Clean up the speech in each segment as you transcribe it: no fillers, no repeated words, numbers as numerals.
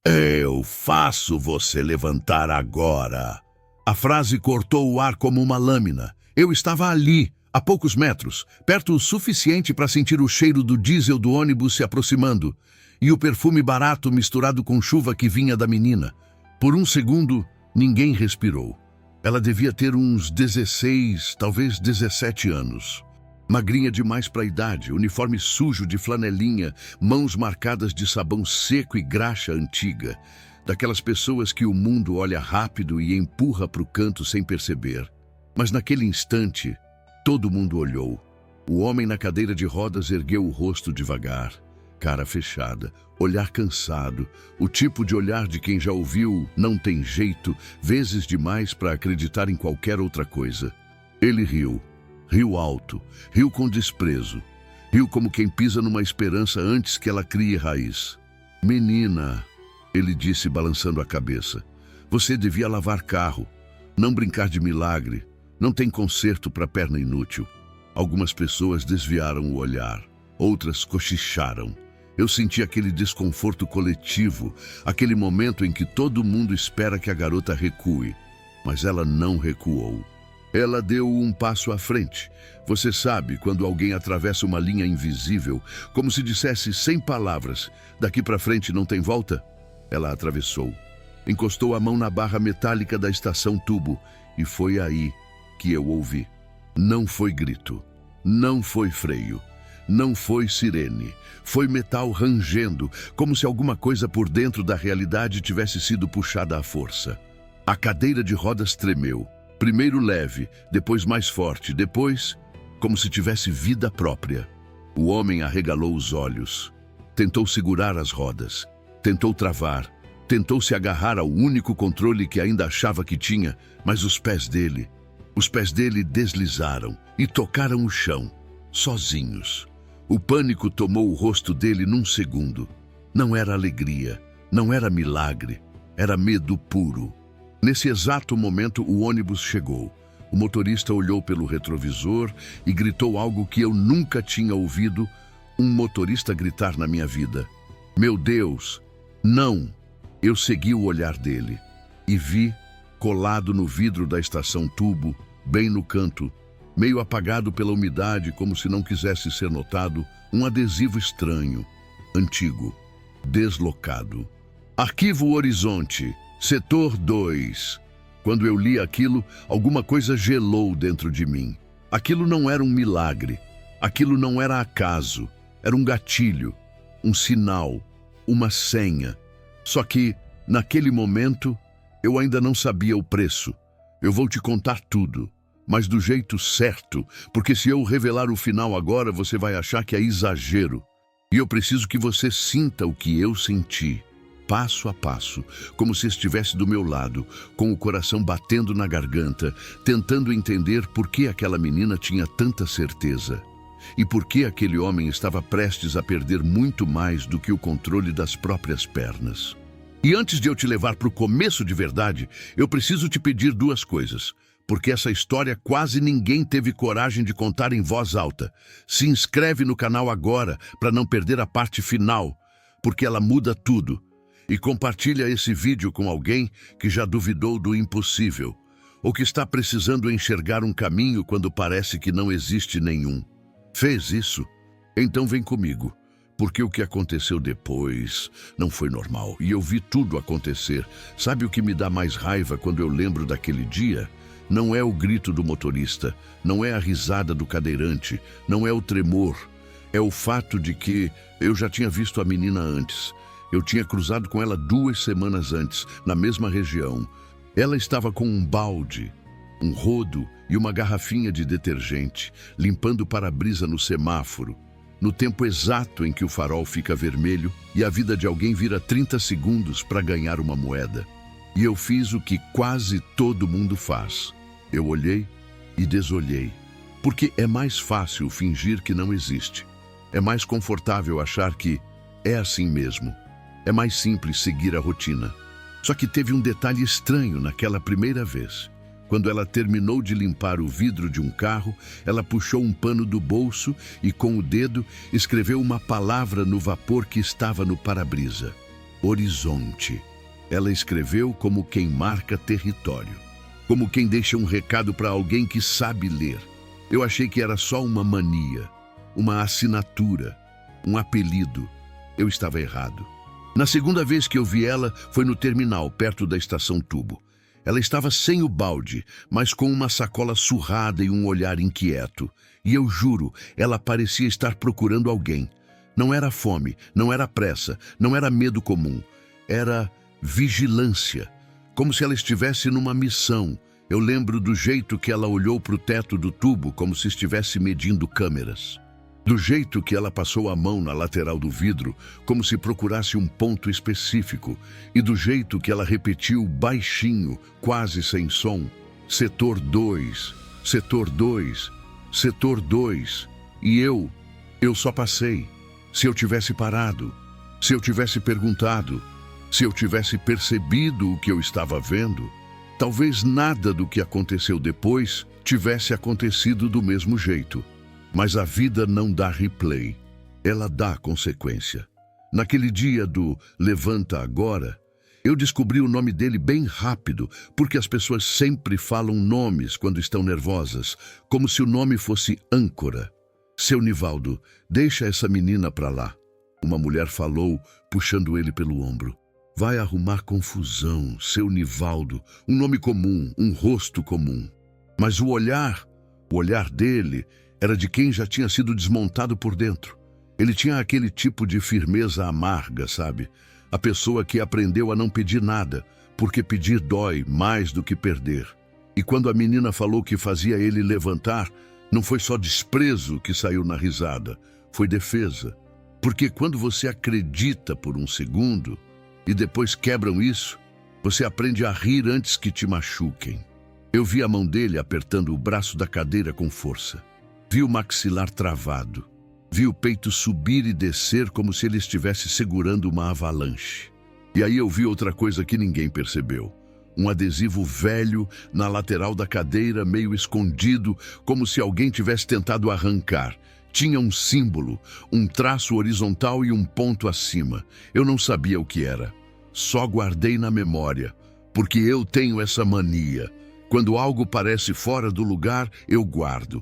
Eu faço você levantar agora. A frase cortou o ar como uma lâmina. Eu estava ali, a poucos metros, perto o suficiente para sentir o cheiro do diesel do ônibus se aproximando e o perfume barato misturado com chuva que vinha da menina. Por um segundo, ninguém respirou. Ela devia ter uns 16, talvez 17 anos. Magrinha demais para a idade, uniforme sujo de flanelinha, mãos marcadas de sabão seco e graxa antiga. Daquelas pessoas que o mundo olha rápido e empurra para o canto sem perceber. Mas naquele instante, todo mundo olhou. O homem na cadeira de rodas ergueu o rosto devagar, cara fechada, olhar cansado, o tipo de olhar de quem já ouviu "não tem jeito" vezes demais para acreditar em qualquer outra coisa. Ele riu. Riu alto, riu com desprezo, riu como quem pisa numa esperança antes que ela crie raiz. "Menina", ele disse balançando a cabeça, "você devia lavar carro, não brincar de milagre, não tem conserto para perna inútil." Algumas pessoas desviaram o olhar, outras cochicharam. Eu senti aquele desconforto coletivo, aquele momento em que todo mundo espera que a garota recue, mas ela não recuou. Ela deu um passo à frente. Você sabe, quando alguém atravessa uma linha invisível, como se dissesse sem palavras, "daqui para frente não tem volta"? Ela atravessou. Encostou a mão na barra metálica da estação tubo e foi aí que eu ouvi. Não foi grito, não foi freio, não foi sirene. Foi metal rangendo, como se alguma coisa por dentro da realidade tivesse sido puxada à força. A cadeira de rodas tremeu. Primeiro leve, depois mais forte, depois como se tivesse vida própria. O homem arregalou os olhos. Tentou segurar as rodas. Tentou travar. Tentou se agarrar ao único controle que ainda achava que tinha, mas os pés dele deslizaram e tocaram o chão, sozinhos. O pânico tomou o rosto dele num segundo. Não era alegria, não era milagre, era medo puro. Nesse exato momento, o ônibus chegou. O motorista olhou pelo retrovisor e gritou algo que eu nunca tinha ouvido um motorista gritar na minha vida. "Meu Deus, não!" Eu segui o olhar dele e vi, colado no vidro da estação tubo, bem no canto, meio apagado pela umidade como se não quisesse ser notado, um adesivo estranho, antigo, deslocado. "Arquivo Horizonte, Setor 2. Quando eu li aquilo, alguma coisa gelou dentro de mim. Aquilo não era um milagre. Aquilo não era acaso. Era um gatilho, um sinal, uma senha. Só que, naquele momento, eu ainda não sabia o preço. Eu vou te contar tudo, mas do jeito certo, porque se eu revelar o final agora, você vai achar que é exagero. E eu preciso que você sinta o que eu senti. Passo a passo, como se estivesse do meu lado, com o coração batendo na garganta, tentando entender por que aquela menina tinha tanta certeza. E por que aquele homem estava prestes a perder muito mais do que o controle das próprias pernas. E antes de eu te levar para o começo de verdade, eu preciso te pedir duas coisas, porque essa história quase ninguém teve coragem de contar em voz alta. Se inscreve no canal agora para não perder a parte final, porque ela muda tudo. E compartilha esse vídeo com alguém que já duvidou do impossível, ou que está precisando enxergar um caminho quando parece que não existe nenhum. Fez isso? Então vem comigo, porque o que aconteceu depois não foi normal, e eu vi tudo acontecer. Sabe o que me dá mais raiva quando eu lembro daquele dia? Não é o grito do motorista, não é a risada do cadeirante, não é o tremor. É o fato de que eu já tinha visto a menina antes. Eu tinha cruzado com ela 2 semanas antes, na mesma região. Ela estava com um balde, um rodo e uma garrafinha de detergente, limpando o para-brisa no semáforo, no tempo exato em que o farol fica vermelho e a vida de alguém vira 30 segundos para ganhar uma moeda. E eu fiz o que quase todo mundo faz. Eu olhei e desolhei, porque é mais fácil fingir que não existe. É mais confortável achar que é assim mesmo. É mais simples seguir a rotina. Só que teve um detalhe estranho naquela primeira vez. Quando ela terminou de limpar o vidro de um carro, ela puxou um pano do bolso e, com o dedo, escreveu uma palavra no vapor que estava no para-brisa. Horizonte. Ela escreveu como quem marca território, como quem deixa um recado para alguém que sabe ler. Eu achei que era só uma mania, uma assinatura, um apelido. Eu estava errado. Na segunda vez que eu vi ela, foi no terminal, perto da estação Tubo. Ela estava sem o balde, mas com uma sacola surrada e um olhar inquieto. E eu juro, ela parecia estar procurando alguém. Não era fome, não era pressa, não era medo comum. Era vigilância, como se ela estivesse numa missão. Eu lembro do jeito que ela olhou para o teto do tubo, como se estivesse medindo câmeras. Do jeito que ela passou a mão na lateral do vidro, como se procurasse um ponto específico. E do jeito que ela repetiu baixinho, quase sem som: Setor 2, Setor 2, Setor 2. E eu só passei. Se eu tivesse parado, se eu tivesse perguntado, se eu tivesse percebido o que eu estava vendo, talvez nada do que aconteceu depois tivesse acontecido do mesmo jeito. Mas a vida não dá replay, ela dá consequência. Naquele dia do Levanta Agora, eu descobri o nome dele bem rápido, porque as pessoas sempre falam nomes quando estão nervosas, como se o nome fosse âncora. Seu Nivaldo, deixa essa menina pra lá. Uma mulher falou, puxando ele pelo ombro. Vai arrumar confusão, seu Nivaldo, um nome comum, um rosto comum. Mas o olhar dele era de quem já tinha sido desmontado por dentro. Ele tinha aquele tipo de firmeza amarga, sabe? A pessoa que aprendeu a não pedir nada, porque pedir dói mais do que perder. E quando a menina falou que fazia ele levantar, não foi só desprezo que saiu na risada, foi defesa. Porque quando você acredita por um segundo e depois quebram isso, você aprende a rir antes que te machuquem. Eu vi a mão dele apertando o braço da cadeira com força. Vi o maxilar travado. Vi o peito subir e descer como se ele estivesse segurando uma avalanche. E aí eu vi outra coisa que ninguém percebeu. Um adesivo velho na lateral da cadeira, meio escondido, como se alguém tivesse tentado arrancar. Tinha um símbolo, um traço horizontal e um ponto acima. Eu não sabia o que era. Só guardei na memória, porque eu tenho essa mania. Quando algo parece fora do lugar, eu guardo.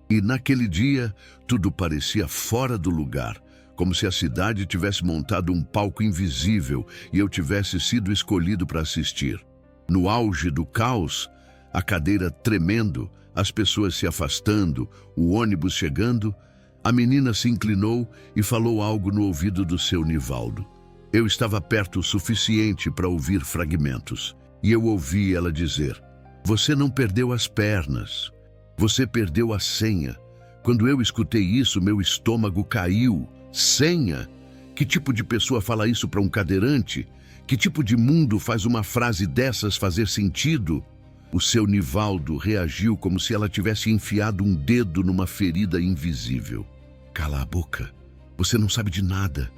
E naquele dia, tudo parecia fora do lugar, como se a cidade tivesse montado um palco invisível e eu tivesse sido escolhido para assistir. No auge do caos, a cadeira tremendo, as pessoas se afastando, o ônibus chegando, a menina se inclinou e falou algo no ouvido do seu Nivaldo. Eu estava perto o suficiente para ouvir fragmentos, e eu ouvi ela dizer: "Você não perdeu as pernas. Você perdeu a senha." Quando eu escutei isso, meu estômago caiu. Senha? Que tipo de pessoa fala isso para um cadeirante? Que tipo de mundo faz uma frase dessas fazer sentido? O seu Nivaldo reagiu como se ela tivesse enfiado um dedo numa ferida invisível. Cala a boca. Você não sabe de nada.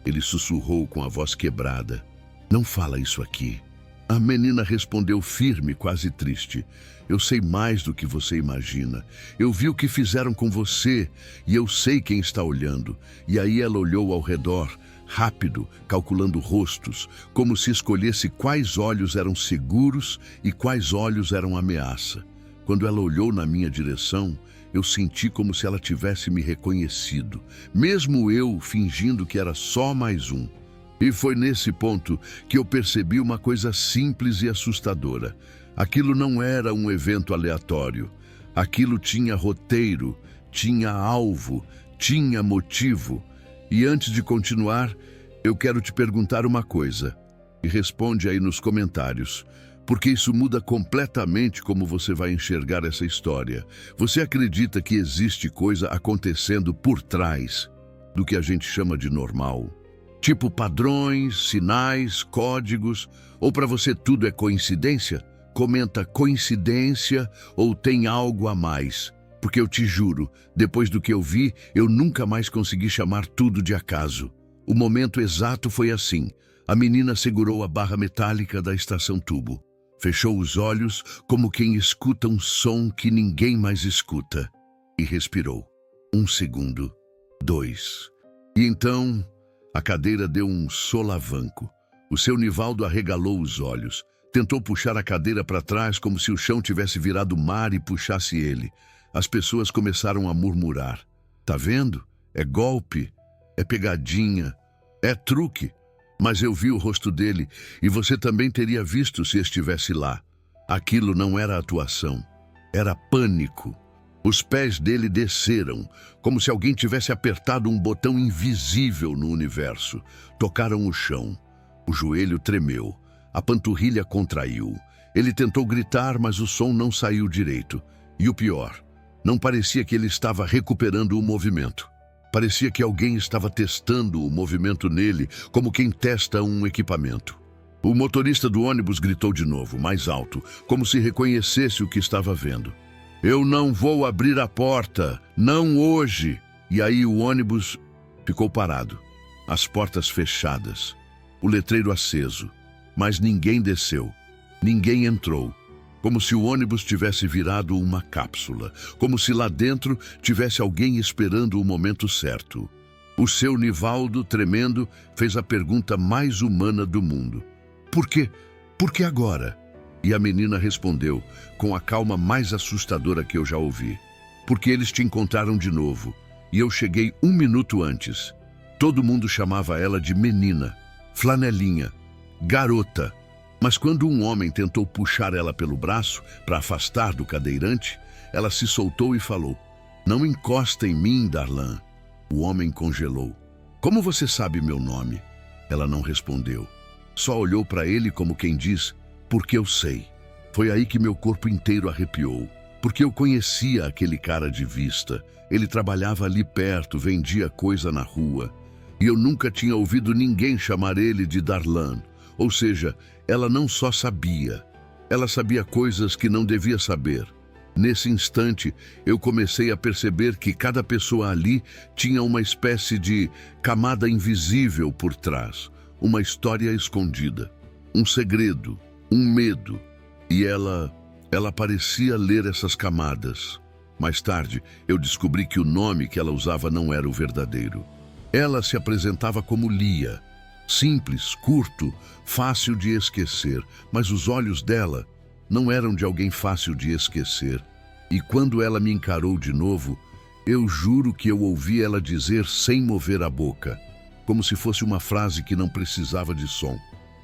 Ele sussurrou com a voz quebrada. Não fala isso aqui. A menina respondeu firme, quase triste. Eu sei mais do que você imagina. Eu vi o que fizeram com você e eu sei quem está olhando. E aí ela olhou ao redor, rápido, calculando rostos, como se escolhesse quais olhos eram seguros e quais olhos eram ameaça. Quando ela olhou na minha direção, eu senti como se ela tivesse me reconhecido, mesmo eu fingindo que era só mais um. E foi nesse ponto que eu percebi uma coisa simples e assustadora. Aquilo não era um evento aleatório. Aquilo tinha roteiro, tinha alvo, tinha motivo. E antes de continuar, eu quero te perguntar uma coisa. E responde aí nos comentários, porque isso muda completamente como você vai enxergar essa história. Você acredita que existe coisa acontecendo por trás do que a gente chama de normal? Tipo padrões, sinais, códigos, ou para você tudo é coincidência? Comenta coincidência ou tem algo a mais. Porque eu te juro, depois do que eu vi, eu nunca mais consegui chamar tudo de acaso. O momento exato foi assim. A menina segurou a barra metálica da estação Tubo. Fechou os olhos como quem escuta um som que ninguém mais escuta. E respirou. 1 segundo. 2. E então a cadeira deu um solavanco. O seu Nivaldo arregalou os olhos. Tentou puxar a cadeira para trás como se o chão tivesse virado mar e puxasse ele. As pessoas começaram a murmurar. Tá vendo? É golpe, é pegadinha, é truque. Mas eu vi o rosto dele e você também teria visto se estivesse lá. Aquilo não era atuação, era pânico. Os pés dele desceram, como se alguém tivesse apertado um botão invisível no universo. Tocaram o chão. O joelho tremeu. A panturrilha contraiu. Ele tentou gritar, mas o som não saiu direito. E o pior, não parecia que ele estava recuperando o movimento. Parecia que alguém estava testando o movimento nele, como quem testa um equipamento. O motorista do ônibus gritou de novo, mais alto, como se reconhecesse o que estava vendo. Eu não vou abrir a porta, não hoje. E aí o ônibus ficou parado, as portas fechadas, o letreiro aceso. Mas ninguém desceu, ninguém entrou, como se o ônibus tivesse virado uma cápsula, como se lá dentro tivesse alguém esperando o momento certo. O seu Nivaldo, tremendo, fez a pergunta mais humana do mundo. Por quê? Por que agora? E a menina respondeu, com a calma mais assustadora que eu já ouvi. Porque eles te encontraram de novo, e eu cheguei 1 minuto antes. Todo mundo chamava ela de menina, flanelinha, garota. Mas quando um homem tentou puxar ela pelo braço para afastar do cadeirante, ela se soltou e falou, não encosta em mim, Darlan. O homem congelou. Como você sabe meu nome? Ela não respondeu. Só olhou para ele como quem diz, porque eu sei. Foi aí que meu corpo inteiro arrepiou. Porque eu conhecia aquele cara de vista. Ele trabalhava ali perto, vendia coisa na rua. E eu nunca tinha ouvido ninguém chamar ele de Darlan. Ou seja, ela não só sabia, ela sabia coisas que não devia saber. Nesse instante, eu comecei a perceber que cada pessoa ali tinha uma espécie de camada invisível por trás, uma história escondida, um segredo, um medo. E ela parecia ler essas camadas. Mais tarde, eu descobri que o nome que ela usava não era o verdadeiro. Ela se apresentava como Lia. Simples, curto, fácil de esquecer, mas os olhos dela não eram de alguém fácil de esquecer. E quando ela me encarou de novo, eu juro que eu ouvi ela dizer sem mover a boca, como se fosse uma frase que não precisava de som.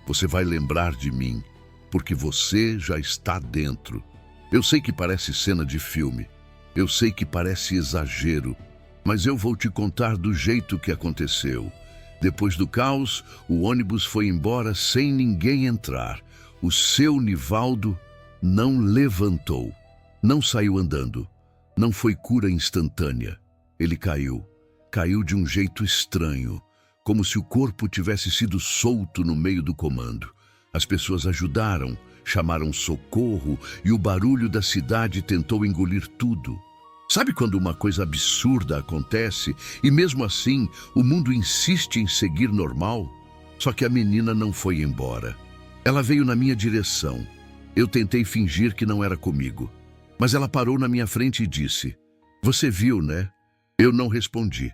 Você vai lembrar de mim, porque você já está dentro. Eu sei que parece cena de filme, eu sei que parece exagero, mas eu vou te contar do jeito que aconteceu. Depois do caos, o ônibus foi embora sem ninguém entrar. O seu Nivaldo não levantou, não saiu andando, não foi cura instantânea. Ele caiu de um jeito estranho, como se o corpo tivesse sido solto no meio do comando. As pessoas ajudaram, chamaram socorro e o barulho da cidade tentou engolir tudo. Sabe quando uma coisa absurda acontece e mesmo assim o mundo insiste em seguir normal? Só que a menina não foi embora. Ela veio na minha direção. Eu tentei fingir que não era comigo. Mas ela parou na minha frente e disse, você viu, né? Eu não respondi.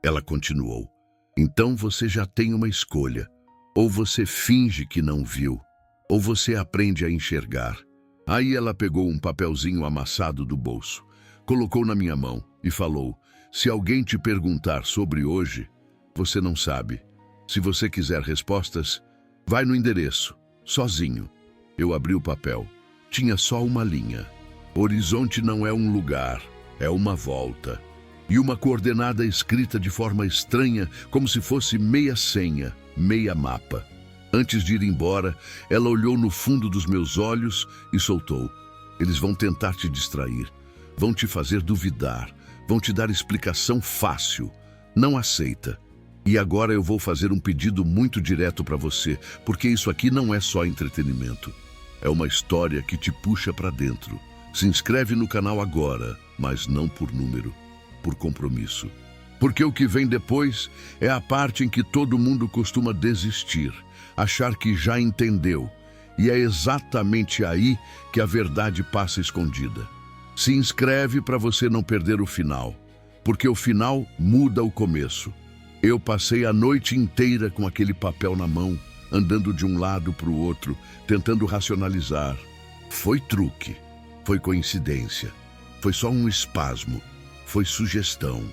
Ela continuou, então você já tem uma escolha. Ou você finge que não viu, ou você aprende a enxergar. Aí ela pegou um papelzinho amassado do bolso, colocou na minha mão e falou, se alguém te perguntar sobre hoje, você não sabe. Se você quiser respostas, vai no endereço, sozinho. Eu abri o papel. Tinha só uma linha. Horizonte não é um lugar, é uma volta. E uma coordenada escrita de forma estranha, como se fosse meia senha, meia mapa. Antes de ir embora, ela olhou no fundo dos meus olhos e soltou. Eles vão tentar te distrair. Vão te fazer duvidar, vão te dar explicação fácil. Não aceita. E agora eu vou fazer um pedido muito direto para você, porque isso aqui não é só entretenimento. É uma história que te puxa para dentro. Se inscreve no canal agora, mas não por número, por compromisso. Porque o que vem depois é a parte em que todo mundo costuma desistir, achar que já entendeu. E é exatamente aí que a verdade passa escondida. Se inscreve para você não perder o final, porque o final muda o começo. Eu passei a noite inteira com aquele papel na mão, andando de um lado para o outro, tentando racionalizar. Foi truque, foi coincidência, foi só um espasmo, foi sugestão.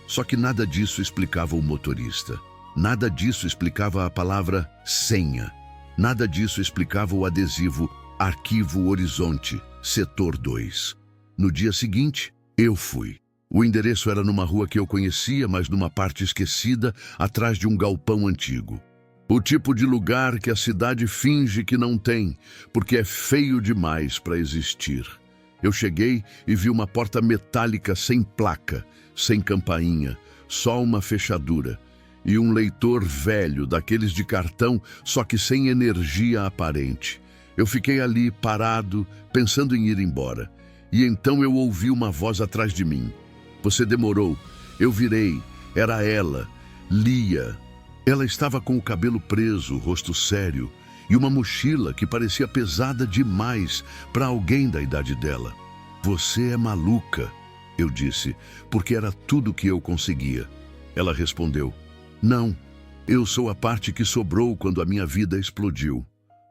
Só que nada disso explicava o motorista. Nada disso explicava a palavra senha. Nada disso explicava o adesivo Arquivo Horizonte, Setor 2. No dia seguinte, eu fui. O endereço era numa rua que eu conhecia, mas numa parte esquecida, atrás de um galpão antigo. O tipo de lugar que a cidade finge que não tem, porque é feio demais para existir. Eu cheguei e vi uma porta metálica sem placa, sem campainha, só uma fechadura. E um leitor velho, daqueles de cartão, só que sem energia aparente. Eu fiquei ali, parado, pensando em ir embora. E então eu ouvi uma voz atrás de mim. Você demorou. Eu virei. Era ela, Lia. Ela estava com o cabelo preso, o rosto sério, e uma mochila que parecia pesada demais para alguém da idade dela. Você é maluca, eu disse, porque era tudo que eu conseguia. Ela respondeu, não, eu sou a parte que sobrou quando a minha vida explodiu.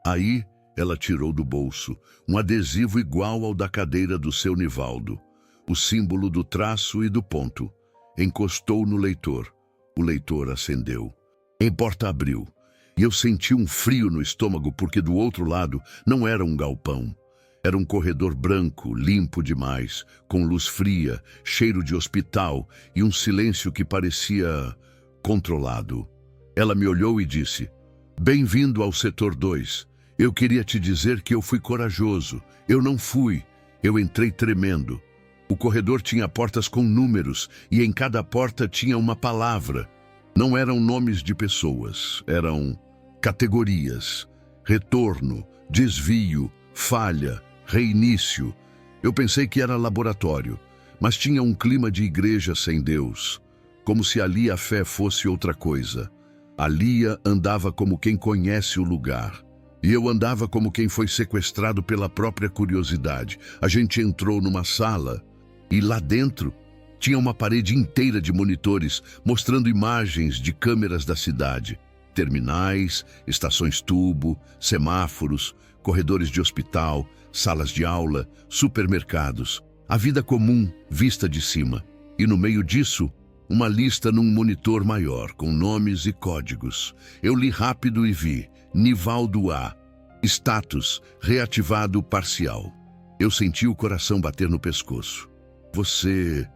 Aí ela tirou do bolso um adesivo igual ao da cadeira do seu Nivaldo, o símbolo do traço e do ponto. Encostou no leitor. O leitor acendeu. A porta abriu, e eu senti um frio no estômago porque do outro lado não era um galpão. Era um corredor branco, limpo demais, com luz fria, cheiro de hospital e um silêncio que parecia controlado. Ela me olhou e disse, bem-vindo ao Setor 2. Eu queria te dizer que eu fui corajoso. Eu não fui. Eu entrei tremendo. O corredor tinha portas com números e em cada porta tinha uma palavra. Não eram nomes de pessoas, eram categorias. Retorno, desvio, falha, reinício. Eu pensei que era laboratório, mas tinha um clima de igreja sem Deus. Como se ali a fé fosse outra coisa. A Lia andava como quem conhece o lugar. E eu andava como quem foi sequestrado pela própria curiosidade. A gente entrou numa sala e lá dentro tinha uma parede inteira de monitores mostrando imagens de câmeras da cidade. Terminais, estações tubo, semáforos, corredores de hospital, salas de aula, supermercados. A vida comum vista de cima. E no meio disso, uma lista num monitor maior, com nomes e códigos. Eu li rápido e vi, Nivaldo A. Status, reativado parcial. Eu senti o coração bater no pescoço. Você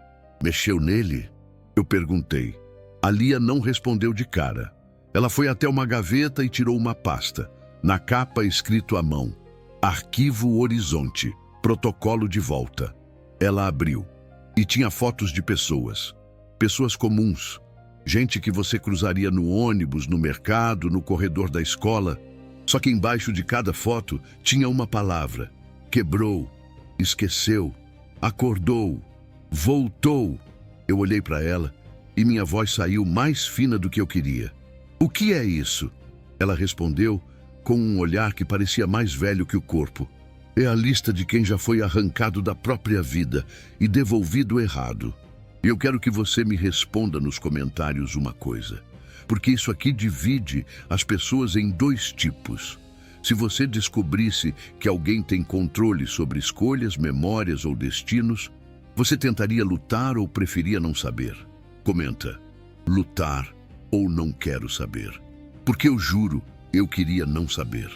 mexeu nele? Eu perguntei. A Lia não respondeu de cara. Ela foi até uma gaveta e tirou uma pasta. Na capa, escrito à mão, Arquivo Horizonte, protocolo de volta. Ela abriu. E tinha fotos de pessoas. Pessoas comuns. Gente que você cruzaria no ônibus, no mercado, no corredor da escola. Só que embaixo de cada foto tinha uma palavra. Quebrou, esqueceu, acordou, voltou. Eu olhei para ela e minha voz saiu mais fina do que eu queria. O que é isso? Ela respondeu com um olhar que parecia mais velho que o corpo. É a lista de quem já foi arrancado da própria vida e devolvido errado. E eu quero que você me responda nos comentários uma coisa, porque isso aqui divide as pessoas em dois tipos. Se você descobrisse que alguém tem controle sobre escolhas, memórias ou destinos, você tentaria lutar ou preferia não saber? Comenta, lutar ou não quero saber. Porque eu juro, eu queria não saber.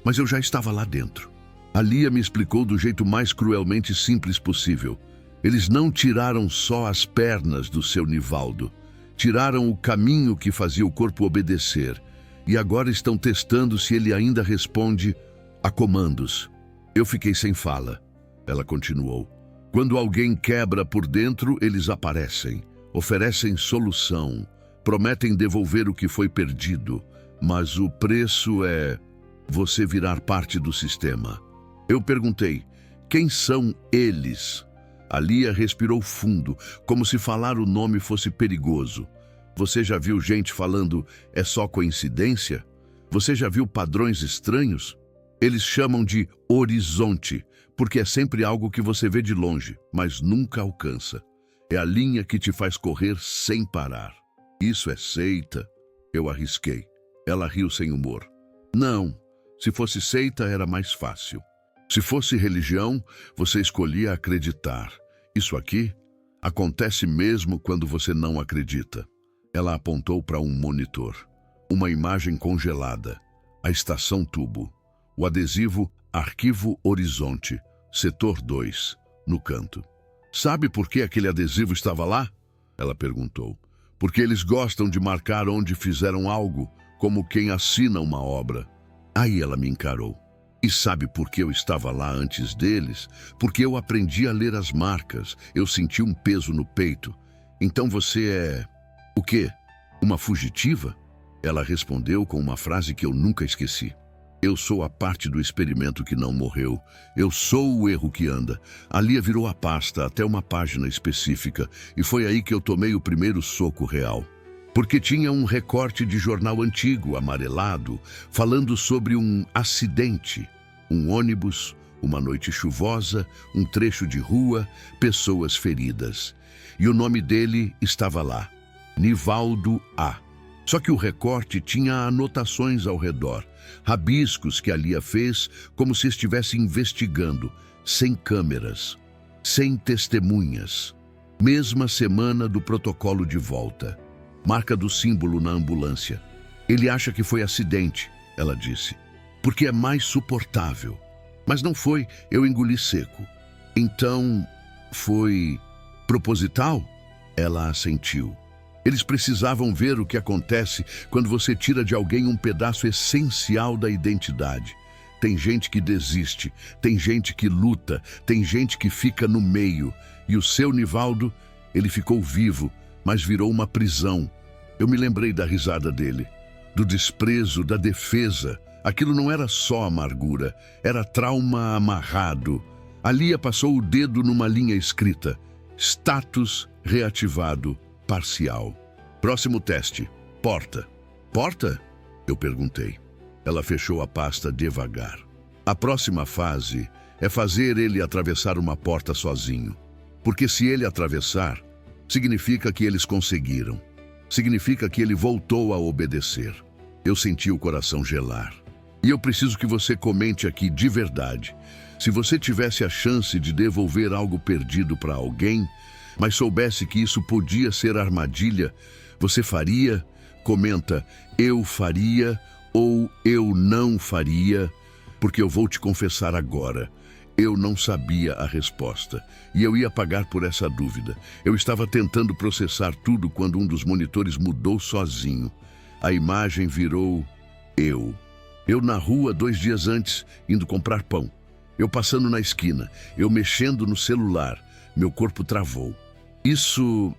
Mas eu já estava lá dentro. A Lia me explicou do jeito mais cruelmente simples possível. Eles não tiraram só as pernas do seu Nivaldo. Tiraram o caminho que fazia o corpo obedecer. E agora estão testando se ele ainda responde a comandos. Eu fiquei sem fala. Ela continuou. Quando alguém quebra por dentro, eles aparecem. Oferecem solução. Prometem devolver o que foi perdido. Mas o preço é você virar parte do sistema. Eu perguntei, quem são eles? A Lia respirou fundo, como se falar o nome fosse perigoso. Você já viu gente falando, é só coincidência? Você já viu padrões estranhos? Eles chamam de horizonte, porque é sempre algo que você vê de longe, mas nunca alcança. É a linha que te faz correr sem parar. Isso é seita? Eu arrisquei. Ela riu sem humor. Não, se fosse seita era mais fácil. Se fosse religião, você escolhia acreditar. Isso aqui acontece mesmo quando você não acredita. Ela apontou para um monitor. Uma imagem congelada. A estação tubo. O adesivo Arquivo Horizonte, Setor 2, no canto. Sabe por que aquele adesivo estava lá? Ela perguntou. Porque eles gostam de marcar onde fizeram algo, como quem assina uma obra. Aí ela me encarou. E sabe por que eu estava lá antes deles? Porque eu aprendi a ler as marcas. Eu senti um peso no peito. Então você é... o quê? Uma fugitiva? Ela respondeu com uma frase que eu nunca esqueci. Eu sou a parte do experimento que não morreu. Eu sou o erro que anda. A Lia virou a pasta até uma página específica e foi aí que eu tomei o primeiro soco real. Porque tinha um recorte de jornal antigo, amarelado, falando sobre um acidente. Um ônibus, uma noite chuvosa, um trecho de rua, pessoas feridas. E o nome dele estava lá, Nivaldo A. Só que o recorte tinha anotações ao redor, rabiscos que a Lia fez como se estivesse investigando, sem câmeras, sem testemunhas. Mesma semana do protocolo de volta. Marca do símbolo na ambulância. Ele acha que foi acidente, ela disse, porque é mais suportável. Mas não foi, eu engoli seco. Então, foi proposital? Ela assentiu. Eles precisavam ver o que acontece quando você tira de alguém um pedaço essencial da identidade. Tem gente que desiste, tem gente que luta, tem gente que fica no meio. E o seu Nivaldo, ele ficou vivo, mas virou uma prisão. Eu me lembrei da risada dele, do desprezo, da defesa. Aquilo não era só amargura, era trauma amarrado. A Lia passou o dedo numa linha escrita: status reativado. Parcial. Próximo teste. Porta. Porta? Eu perguntei. Ela fechou a pasta devagar. A próxima fase é fazer ele atravessar uma porta sozinho. Porque se ele atravessar, significa que eles conseguiram. Significa que ele voltou a obedecer. Eu senti o coração gelar. E eu preciso que você comente aqui de verdade. Se você tivesse a chance de devolver algo perdido para alguém, mas soubesse que isso podia ser armadilha, você faria? Comenta, eu faria ou eu não faria, porque eu vou te confessar agora. Eu não sabia a resposta, e eu ia pagar por essa dúvida. Eu estava tentando processar tudo quando um dos monitores mudou sozinho. A imagem virou eu. Eu na rua 2 dias antes, indo comprar pão. Eu passando na esquina, eu mexendo no celular. Meu corpo travou. Isso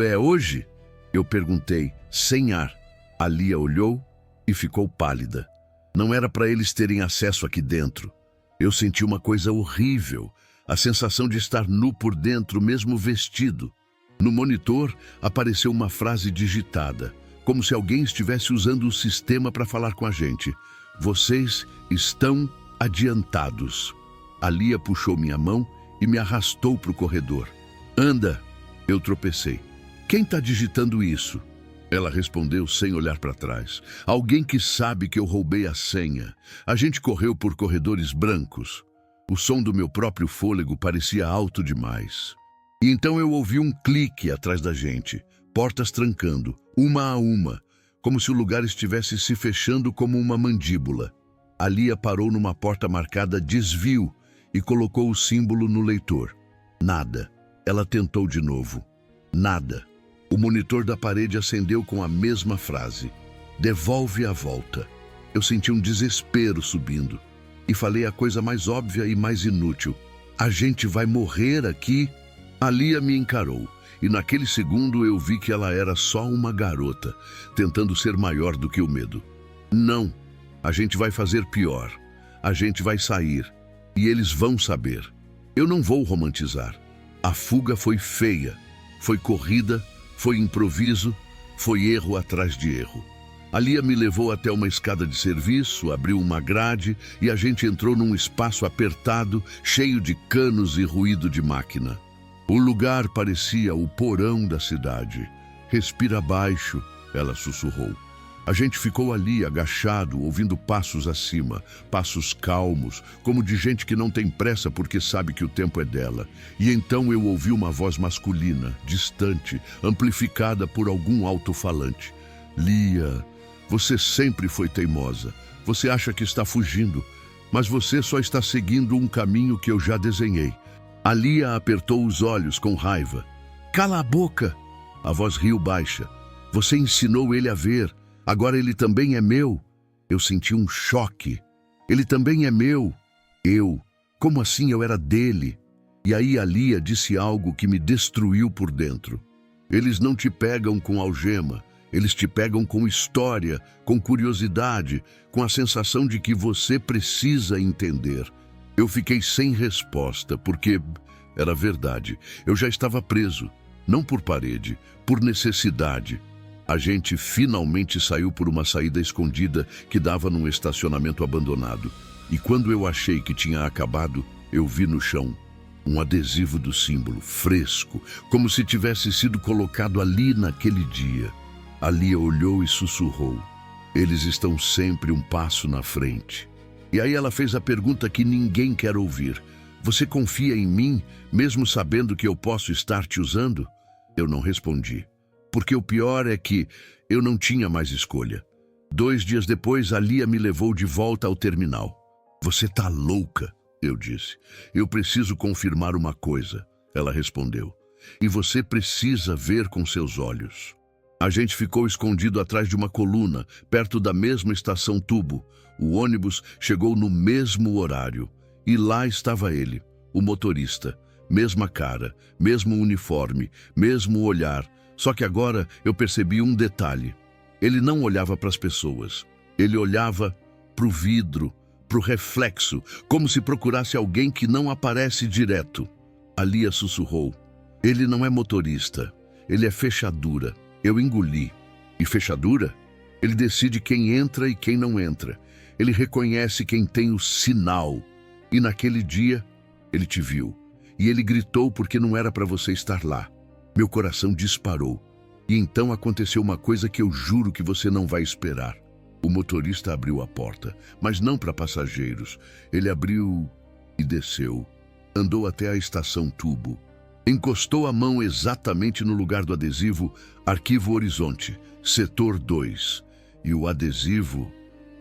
é hoje? Eu perguntei, sem ar. A Lia olhou e ficou pálida. Não era para eles terem acesso aqui dentro. Eu senti uma coisa horrível, a sensação de estar nu por dentro, mesmo vestido. No monitor apareceu uma frase digitada, como se alguém estivesse usando o sistema para falar com a gente. Vocês estão adiantados. A Lia puxou minha mão e me arrastou para o corredor. Anda! Eu tropecei. Quem está digitando isso? Ela respondeu sem olhar para trás. Alguém que sabe que eu roubei a senha. A gente correu por corredores brancos. O som do meu próprio fôlego parecia alto demais. E então eu ouvi um clique atrás da gente. Portas trancando, uma a uma, como se o lugar estivesse se fechando como uma mandíbula. A Lia parou numa porta marcada desvio e colocou o símbolo no leitor. Nada. Ela tentou de novo. Nada. O monitor da parede acendeu com a mesma frase. Devolve a volta. Eu senti um desespero subindo. E falei a coisa mais óbvia e mais inútil. A gente vai morrer aqui? A Lia me encarou. E naquele segundo eu vi que ela era só uma garota, tentando ser maior do que o medo. Não. A gente vai fazer pior. A gente vai sair. E eles vão saber. Eu não vou romantizar. A fuga foi feia, foi corrida, foi improviso, foi erro atrás de erro. A Lia me levou até uma escada de serviço, abriu uma grade e a gente entrou num espaço apertado, cheio de canos e ruído de máquina. O lugar parecia o porão da cidade. Respira baixo, ela sussurrou. A gente ficou ali, agachado, ouvindo passos acima, passos calmos, como de gente que não tem pressa porque sabe que o tempo é dela. E então eu ouvi uma voz masculina, distante, amplificada por algum alto-falante. Lia, você sempre foi teimosa. Você acha que está fugindo, mas você só está seguindo um caminho que eu já desenhei. A Lia apertou os olhos com raiva. Cala a boca! A voz riu baixa. Você ensinou ele a ver. Agora ele também é meu. Eu senti um choque. Ele também é meu. Eu. Como assim eu era dele? E aí a Lia disse algo que me destruiu por dentro. Eles não te pegam com algema. Eles te pegam com história, com curiosidade, com a sensação de que você precisa entender. Eu fiquei sem resposta, porque era verdade. Eu já estava preso, não por parede, por necessidade. A gente finalmente saiu por uma saída escondida que dava num estacionamento abandonado. E quando eu achei que tinha acabado, eu vi no chão um adesivo do símbolo, fresco, como se tivesse sido colocado ali naquele dia. A Lia olhou e sussurrou. Eles estão sempre um passo na frente. E aí ela fez a pergunta que ninguém quer ouvir. Você confia em mim, mesmo sabendo que eu posso estar te usando? Eu não respondi. Porque o pior é que eu não tinha mais escolha. 2 dias depois, a Lia me levou de volta ao terminal. Você tá louca, eu disse. Eu preciso confirmar uma coisa, ela respondeu. E você precisa ver com seus olhos. A gente ficou escondido atrás de uma coluna, perto da mesma estação Tubo. O ônibus chegou no mesmo horário. E lá estava ele, o motorista. Mesma cara, mesmo uniforme, mesmo olhar. Só que agora eu percebi um detalhe. Ele não olhava para as pessoas. Ele olhava para o vidro, para o reflexo, como se procurasse alguém que não aparece direto. A Lia sussurrou. Ele não é motorista, ele é fechadura. Eu engoli. E fechadura? Ele decide quem entra e quem não entra. Ele reconhece quem tem o sinal. E naquele dia, ele te viu. E ele gritou porque não era para você estar lá. Meu coração disparou. E então aconteceu uma coisa que eu juro que você não vai esperar. O motorista abriu a porta, mas não para passageiros. Ele abriu e desceu. Andou até a estação Tubo. Encostou a mão exatamente no lugar do adesivo Arquivo Horizonte, Setor 2. E o adesivo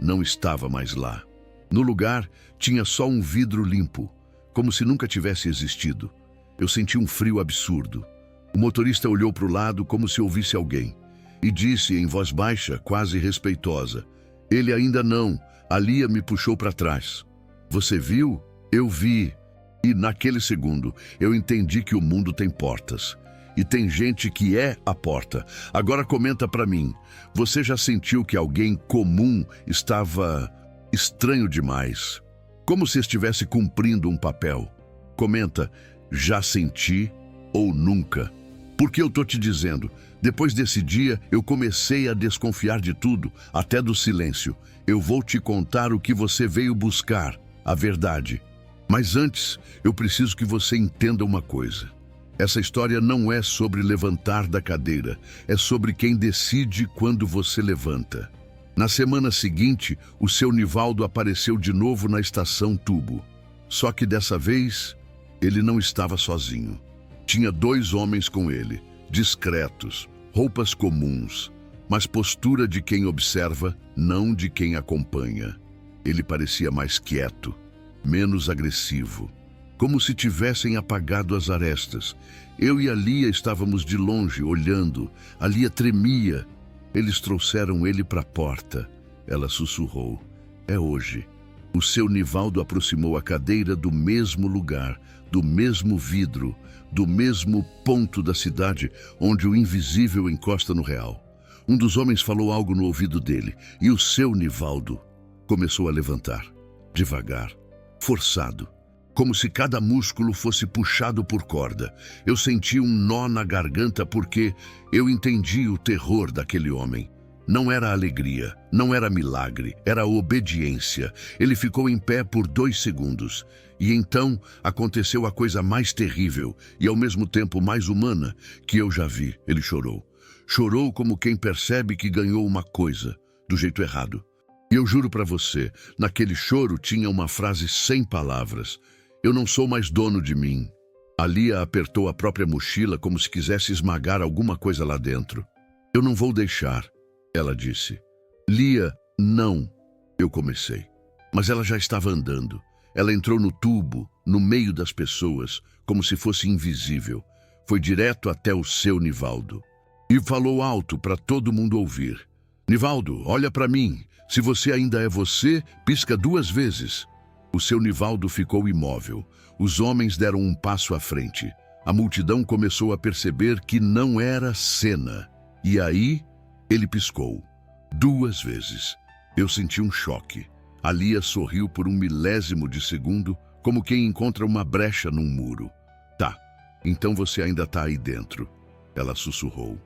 não estava mais lá. No lugar, tinha só um vidro limpo, como se nunca tivesse existido. Eu senti um frio absurdo. O motorista olhou para o lado como se ouvisse alguém e disse em voz baixa, quase respeitosa. Ele ainda não. A Lia me puxou para trás. Você viu? Eu vi. E naquele segundo, eu entendi que o mundo tem portas. E tem gente que é a porta. Agora comenta para mim. Você já sentiu que alguém comum estava estranho demais? Como se estivesse cumprindo um papel? Comenta, já senti ou nunca? Porque eu tô te dizendo, depois desse dia eu comecei a desconfiar de tudo, até do silêncio. Eu vou te contar o que você veio buscar, a verdade. Mas antes, eu preciso que você entenda uma coisa. Essa história não é sobre levantar da cadeira, é sobre quem decide quando você levanta. Na semana seguinte, o seu Nivaldo apareceu de novo na estação Tubo. Só que dessa vez, ele não estava sozinho. Tinha 2 homens com ele, discretos, roupas comuns, mas postura de quem observa, não de quem acompanha. Ele parecia mais quieto, menos agressivo, como se tivessem apagado as arestas. Eu e a Lia estávamos de longe, olhando. A Lia tremia. Eles trouxeram ele para a porta. Ela sussurrou. É hoje. O seu Nivaldo aproximou a cadeira do mesmo lugar, do mesmo vidro, do mesmo ponto da cidade onde o invisível encosta no real. Um dos homens falou algo no ouvido dele e o seu Nivaldo começou a levantar, devagar, forçado, como se cada músculo fosse puxado por corda. Eu senti um nó na garganta porque eu entendi o terror daquele homem. Não era alegria, não era milagre, era obediência. Ele ficou em pé por 2 segundos. E então aconteceu a coisa mais terrível e ao mesmo tempo mais humana que eu já vi. Ele chorou. Chorou como quem percebe que ganhou uma coisa. do jeito errado. E eu juro para você, naquele choro tinha uma frase sem palavras. Eu não sou mais dono de mim. A Lia apertou a própria mochila como se quisesse esmagar alguma coisa lá dentro. Eu não vou deixar, ela disse. Lia, não, eu comecei. Mas ela já estava andando. Ela entrou no tubo, no meio das pessoas, como se fosse invisível. Foi direto até o seu Nivaldo. E falou alto para todo mundo ouvir. Nivaldo, olha para mim. Se você ainda é você, pisca 2 vezes. O seu Nivaldo ficou imóvel. Os homens deram um passo à frente. A multidão começou a perceber que não era cena. E aí, ele piscou. 2 vezes. Eu senti um choque. A Lia sorriu por 1 milésimo de segundo, como quem encontra uma brecha num muro. Tá, então você ainda tá aí dentro. Ela sussurrou.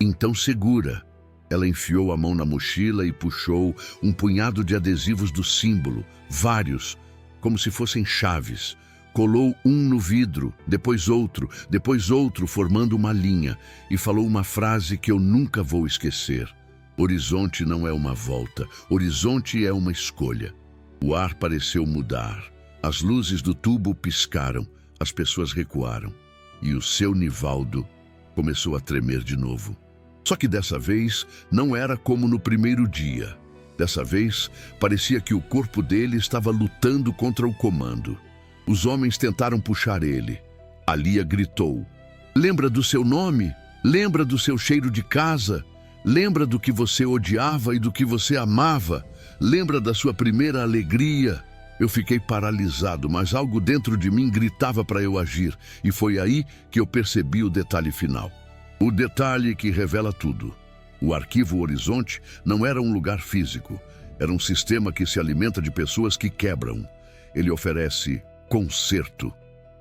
Então segura. Ela enfiou a mão na mochila e puxou um punhado de adesivos do símbolo, vários, como se fossem chaves. Colou um no vidro, depois outro, formando uma linha, e falou uma frase que eu nunca vou esquecer. Horizonte não é uma volta, horizonte é uma escolha. O ar pareceu mudar. As luzes do tubo piscaram, as pessoas recuaram. E o seu Nivaldo começou a tremer de novo. Só que dessa vez não era como no primeiro dia. Dessa vez, parecia que o corpo dele estava lutando contra o comando. Os homens tentaram puxar ele. A Lia gritou. Lembra do seu nome? Lembra do seu cheiro de casa? Lembra do que você odiava e do que você amava? Lembra da sua primeira alegria? Eu fiquei paralisado, mas algo dentro de mim gritava para eu agir. E foi aí que eu percebi o detalhe final. O detalhe que revela tudo. O Arquivo Horizonte não era um lugar físico. Era um sistema que se alimenta de pessoas que quebram. Ele oferece conserto,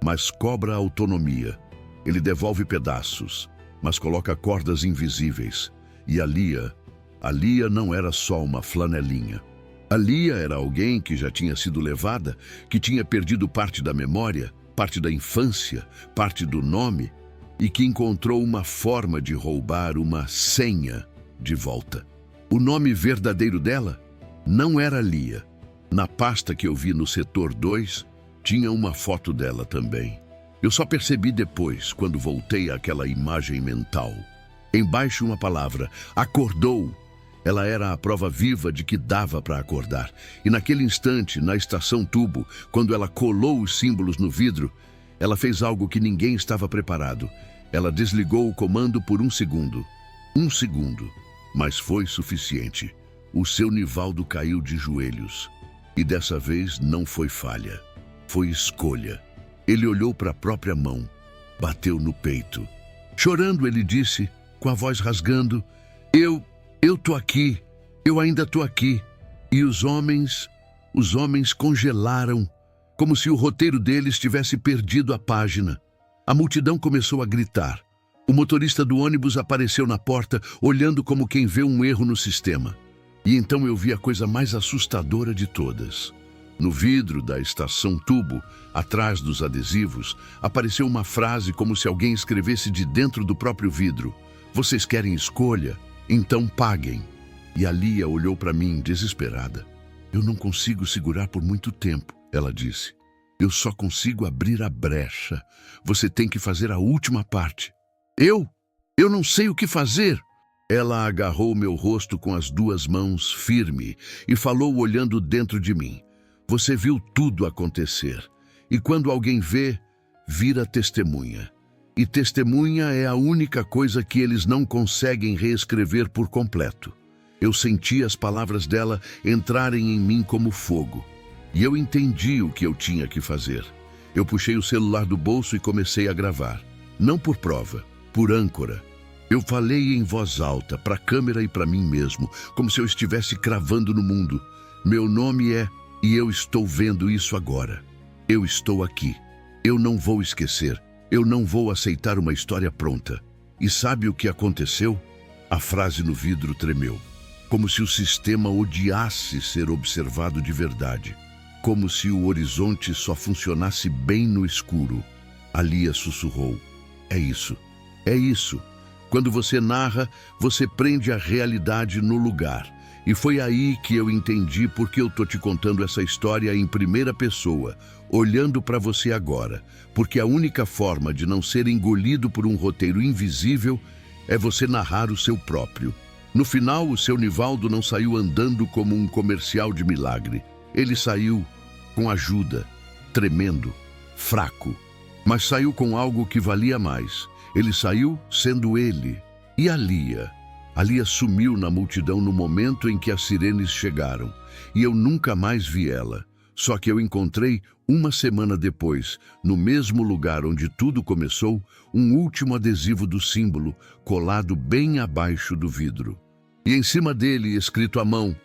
mas cobra autonomia. Ele devolve pedaços, mas coloca cordas invisíveis. E a Lia não era só uma flanelinha. A Lia era alguém que já tinha sido levada, que tinha perdido parte da memória, parte da infância, parte do nome, e que encontrou uma forma de roubar uma senha de volta. O nome verdadeiro dela não era Lia. Na pasta que eu vi no setor 2, tinha uma foto dela também. Eu só percebi depois, quando voltei àquela imagem mental. Embaixo uma palavra, acordou. Ela era a prova viva de que dava para acordar. E naquele instante, na estação tubo, quando ela colou os símbolos no vidro, ela fez algo que ninguém estava preparado. Ela desligou o comando por 1 segundo. 1 segundo. Mas foi suficiente. O seu Nivaldo caiu de joelhos. E dessa vez não foi falha. Foi escolha. Ele olhou para a própria mão. Bateu no peito. Chorando, ele disse, com a voz rasgando, Eu tô aqui. Eu ainda tô aqui. E os homens congelaram, como se o roteiro deles tivesse perdido a página. A multidão começou a gritar. O motorista do ônibus apareceu na porta, olhando como quem vê um erro no sistema. E então eu vi a coisa mais assustadora de todas. No vidro da estação tubo, atrás dos adesivos, apareceu uma frase como se alguém escrevesse de dentro do próprio vidro. Vocês querem escolha? Então paguem. E a Lia olhou para mim desesperada. Eu não consigo segurar por muito tempo, ela disse. Eu só consigo abrir a brecha. Você tem que fazer a última parte. Eu não sei o que fazer. Ela agarrou meu rosto com as 2 mãos firme e falou olhando dentro de mim. Você viu tudo acontecer. E quando alguém vê, vira testemunha. E testemunha é a única coisa que eles não conseguem reescrever por completo. Eu senti as palavras dela entrarem em mim como fogo. E eu entendi o que eu tinha que fazer. Eu puxei o celular do bolso e comecei a gravar. Não por prova, por âncora. Eu falei em voz alta, para a câmera e para mim mesmo, como se eu estivesse cravando no mundo. Meu nome é, e eu estou vendo isso agora. Eu estou aqui. Eu não vou esquecer. Eu não vou aceitar uma história pronta. E sabe o que aconteceu? A frase no vidro tremeu. Como se o sistema odiasse ser observado de verdade. Como se o horizonte só funcionasse bem no escuro. A Lia sussurrou. É isso. É isso. Quando você narra, você prende a realidade no lugar. E foi aí que eu entendi por que eu tô te contando essa história em primeira pessoa, olhando para você agora. Porque a única forma de não ser engolido por um roteiro invisível é você narrar o seu próprio. No final, o seu Nivaldo não saiu andando como um comercial de milagre. Ele saiu com ajuda, tremendo, fraco. Mas saiu com algo que valia mais. Ele saiu sendo ele. E a Lia? A Lia sumiu na multidão no momento em que as sirenes chegaram. E eu nunca mais vi ela. Só que eu encontrei, uma semana depois, no mesmo lugar onde tudo começou, um último adesivo do símbolo, colado bem abaixo do vidro. E em cima dele, escrito à mão,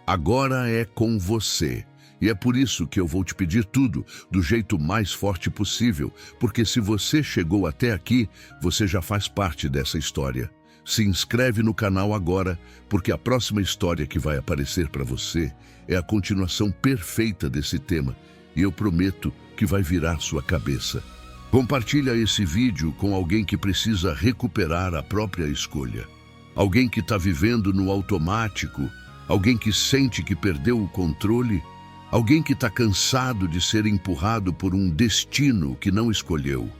agora é com você. E é por isso que eu vou te pedir tudo, do jeito mais forte possível, porque se você chegou até aqui, você já faz parte dessa história. Se inscreve no canal agora, porque a próxima história que vai aparecer para você é a continuação perfeita desse tema, e eu prometo que vai virar sua cabeça. Compartilha esse vídeo com alguém que precisa recuperar a própria escolha. Alguém que está vivendo no automático, alguém que sente que perdeu o controle, alguém que está cansado de ser empurrado por um destino que não escolheu.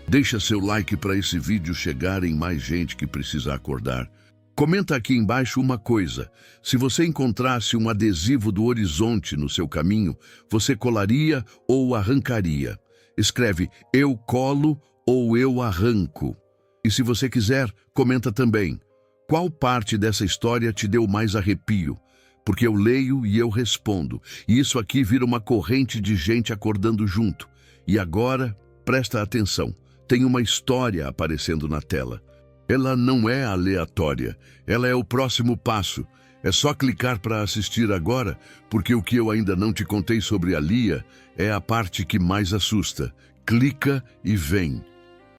Deixa seu like para esse vídeo chegar em mais gente que precisa acordar. Comenta aqui embaixo uma coisa. Se você encontrasse um adesivo do horizonte no seu caminho, você colaria ou arrancaria? Escreve eu colo ou eu arranco. E se você quiser, comenta também. Qual parte dessa história te deu mais arrepio? Porque eu leio e eu respondo. E isso aqui vira uma corrente de gente acordando junto. E agora, presta atenção. Tem uma história aparecendo na tela. Ela não é aleatória, ela é o próximo passo. É só clicar para assistir agora, porque o que eu ainda não te contei sobre a Lia é a parte que mais assusta. Clica e vem.